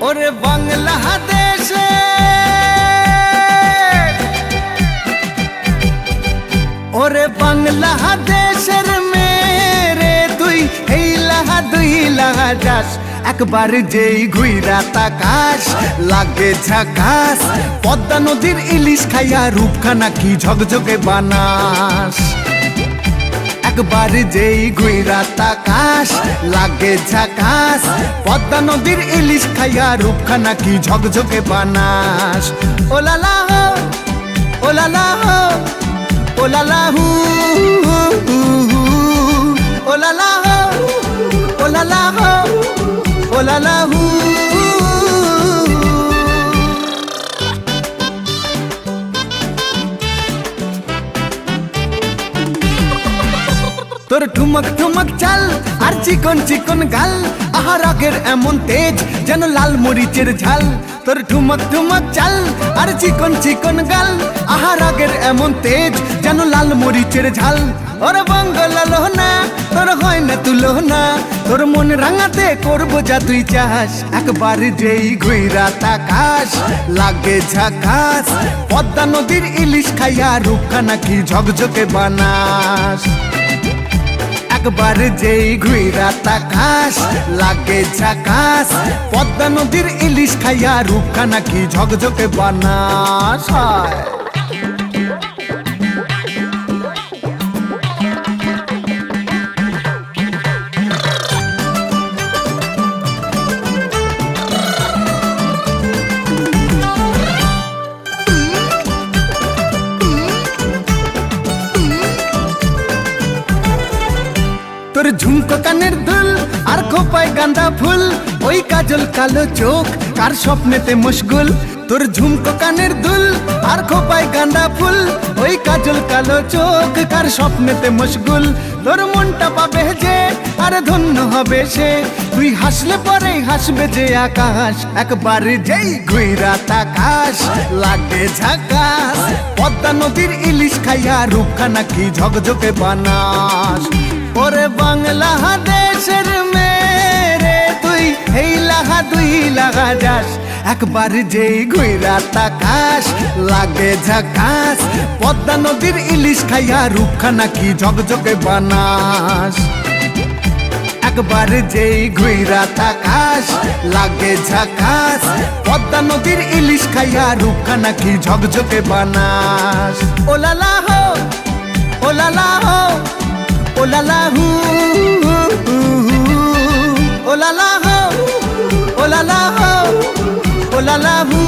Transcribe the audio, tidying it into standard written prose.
ওরে বাংলাদেশে ওরে বাংলাদেশের মেরে তুই এই লাহা দুই লাহা যাস একবার যেই ঘুইরা তাকাস লাগে ঝাকাস পদ্মা নদীর ইলিশ খাইয়া রূপখানা কি ঝকঝকে বানাস একবার যেই ঘুইরা তাকাস লাগে ঝাকাস পদ্মা নদীর ইলিশ খাইয়া রূপখানা কি ঝকঝকে বানাস ওলালা হো ওলালা হো ওলালা হু ওলালা হো ওলালা হো ওলালা হু তোর ঠুমক ঠুমক চাল আর চিকন চিকন গাল আহার আগের এমন তেজ যেন লাল মরিচের ঝাল তোর ঠুমক ঠুমক চাল আর চিকন চিকন গাল আহার আগের এমন তেজ যেন লাল মরিচের ঝাল ওর বাংলা লোহনা তোর হয় না তুলনা তোর মন রাঙাতে করবো যা তুই চাস একবার যেই ঘুইরা তাকাস লাগে ঝাকাস পদ্মা নদীর ইলিশ খাইয়া রূপখানা কি ঝকঝকে বানাস একবার যেই ঘুইরা তাকাস লাগে ঝাকাস পদ্মা নদীর ইলিশ খাইয়া রূপখানা কি ঝকঝকে বানাস তোর ঝুমকো কানের দুল আর খোপায় গাঁদা ফুল ওই কাজল কালো চোখ কার স্বপ্নেতে মশগুল তোর ঝুমকো কানের দুল আর খোপায় গাঁদা ফুল ওই কাজল কালো চোখ কার স্বপ্নেতে মশগুল তোর মনটা পাবে যে আর ধন্য হবে সে তুই হাসলে পরে হাসবে যে আকাশ একবার যেই ঘুইরা তাকাস লাগে ঝাকাস পদ্মা নদীর ইলিশ খাইয়া রূপখানা কি ঝকঝকে বানাস ওরে বাংলাদেশের মেরে তুই এই লাহা দুই লাহা যাস একবার যেই ঘুইরা তাকাস লাগে ঝাকাস পদ্মা নদীর ইলিশ খাইয়া রূপখানা কি ঝকঝকে বানাস একবার যেই ঘুইরা তাকাস লাগে ঝাকাস পদ্মা নদীর ইলিশ খাইয়া রূপখানা কি ঝকঝকে বানাস ওলালা হো ওলালা হো ওলালা হু ওলালা হো ওলালা হো ওলালা হু